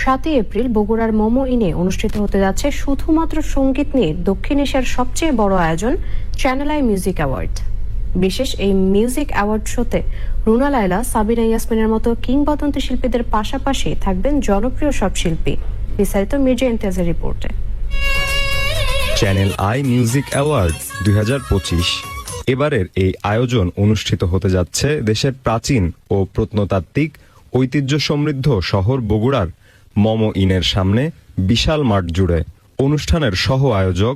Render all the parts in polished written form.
7 April বগুড়ার মোমো ইনে অনুষ্ঠিত হতে যাচ্ছে শুধুমাত্র সঙ্গীত নিয়ে দক্ষিণ এশিয়ার সবচেয়ে বড় আয়োজন চ্যানেল আই মিউজিক অ্যাওয়ার্ড। বিশেষ এই মিউজিক অ্যাওয়ার্ড শোতে রুনা লায়লা, সাবিনা ইয়াসমিনের মতো কিংবদন্তি শিল্পীদের পাশাপাশি থাকবেন জনপ্রিয় সব শিল্পী। বিস্তারিত মির্জা ইমতিয়াজের রিপোর্টে। Channel I music award 2025। এবারের এই আয়োজন অনুষ্ঠিত হতে যাচ্ছে দেশের প্রাচীন ও প্রত্নতাত্ত্বিক ঐতিহ্য সমৃদ্ধ শহর বগুড়ার মোমো ইনের সামনে বিশাল মাঠ জুড়ে। অনুষ্ঠানের সহ আয়োজক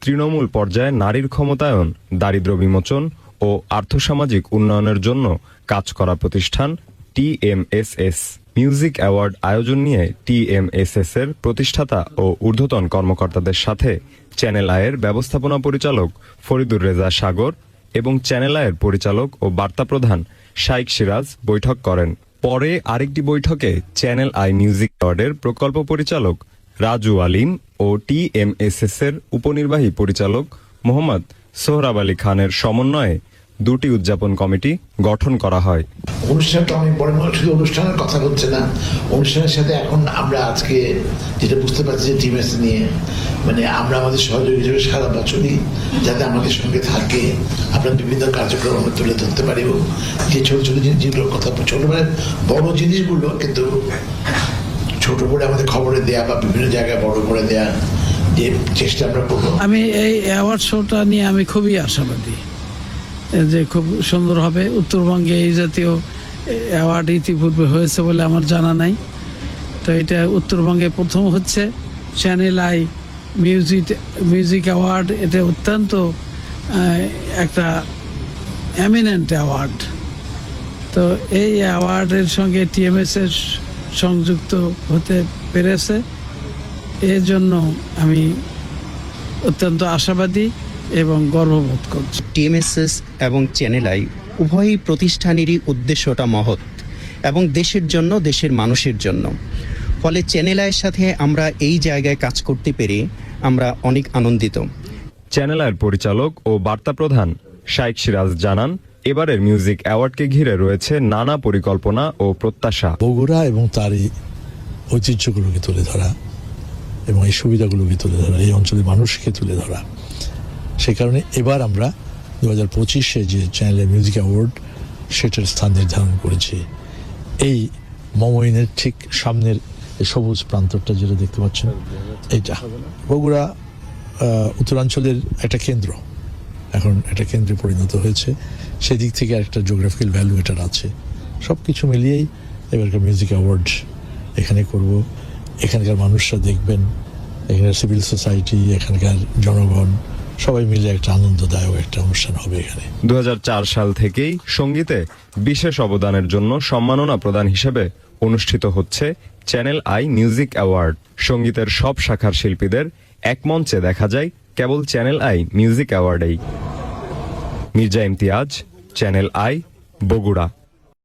তৃণমূল পর্যায়ে নারীর ক্ষমতায়ন, দারিদ্র্য বিমোচন ও আর্থসামাজিক উন্নয়নের জন্য কাজ করা প্রতিষ্ঠান TMSS। মিউজিক অ্যাওয়ার্ড আয়োজন নিয়ে TMSS এর প্রতিষ্ঠাতা ও ঊর্ধ্বতন কর্মকর্তাদের সাথে চ্যানেল আইয়ের ব্যবস্থাপনা পরিচালক ফরিদুর রেজা সাগর এবং চ্যানেল আইয়ের পরিচালক ও বার্তা প্রধান শাইখ সিরাজ বৈঠক করেন। পরে আরেকটি বৈঠকে চ্যানেল আই মিউজিক অ্যাওয়ার্ডের প্রকল্প পরিচালক রাজু আলিম ও TMSS এর উপনির্বাহী পরিচালক মোহাম্মদ সোহরাব আলী খানের সমন্বয়ে দুটি উদযাপন কমিটি গঠন করা হয়। অনুষ্ঠানটা অনেক বড় নয়, শুধু অনুষ্ঠানের কথা হচ্ছে না, অনুষ্ঠানের সাথে এখন আমরা আজকে যেটা বুঝতে পারছি যে টিমএস নিয়ে আমরা আমাদের সহযোগী হিসেবে সারা বছরই যাতে আমাদের সঙ্গে থাকে, আমরা বিভিন্ন কার্যক্রম আমরা তুলে ধরতে পারিব। যে ছোট ছোট জিনিসগুলোর কথা, ছোট বড় জিনিসগুলো কিন্তু ছোট করে আমাদের খবরে দেয়া বা বিভিন্ন জায়গায় বড় করে দেয়া, যে চেষ্টা আমরা করবো। আমি এই অ্যাওয়ার্ড শোটা নিয়ে আমি খুবই আশাবাদী যে খুব সুন্দর হবে। উত্তরবঙ্গে এই জাতীয় অ্যাওয়ার্ড ইতিপূর্বে হয়েছে বলে আমার জানা নাই, তো এটা উত্তরবঙ্গে প্রথম হচ্ছে। চ্যানেল আই মিউজিক অ্যাওয়ার্ড, এটা অত্যন্ত একটা এমিনেন্ট অ্যাওয়ার্ড। তো এই অ্যাওয়ার্ডের সঙ্গে TMSS সংযুক্ত হতে পেরেছে, এর জন্য আমি অত্যন্ত আশাবাদী এবং গর্ববোধ করছি। TMSS এবং চ্যানেল আই উভয়ই প্রতিষ্ঠানেরই উদ্দেশ্যটা মহৎ এবং দেশের জন্য, দেশের মানুষের জন্য। ফলে চ্যানেল আইয়ের সাথে আমরা এই জায়গায় কাজ করতে পেরে আমরা অনেক আনন্দিত। চ্যানেল আইয়ের পরিচালক ও বার্তা প্রধান শাইখ সিরাজ জানান, এবারের মিউজিক অ্যাওয়ার্ডকে ঘিরে রয়েছে নানা পরিকল্পনা ও প্রত্যাশা। বগুড়া এবং তার এই ঐতিহ্যগুলোকে তুলে ধরা এবং এই সুবিধাগুলোকে তুলে ধরা, এই অঞ্চলের মানুষকে তুলে ধরা। সেই কারণে এবার আমরা 2025-এ যে চ্যানেলের মিউজিক অ্যাওয়ার্ড সেটার স্থান নির্ধারণ করেছি এই মোমো ইনের ঠিক সামনের এই সবুজ প্রান্তরটা যেটা দেখতে পাচ্ছেন, এইটা বগুড়া উত্তরাঞ্চলের একটা কেন্দ্র, এখন একটা কেন্দ্রে পরিণত হয়েছে। সেদিক থেকে একটা জিওগ্রাফিক্যাল ভ্যালু এটার আছে। সব কিছু মিলিয়েই এবারকার মিউজিক অ্যাওয়ার্ড এখানে করব। এখানকার মানুষরা দেখবেন, এখানকার সিভিল সোসাইটি, এখানকার জনগণ সবাই মিলে একটা আনন্দদায়ক একটা অনুষ্ঠান হবে এখানে। 2004 সাল থেকেই সঙ্গীতে বিশেষ অবদানের জন্য সম্মাননা প্রদান হিসেবে অনুষ্ঠিত হচ্ছে চ্যানেল আই মিউজিক অ্যাওয়ার্ড। সঙ্গীতের সব শাখার শিল্পীদের এক মঞ্চে দেখা যায় কেবল চ্যানেল আই মিউজিক অ্যাওয়ার্ডেই। Mirza Imtiaz, channel I, Bogura.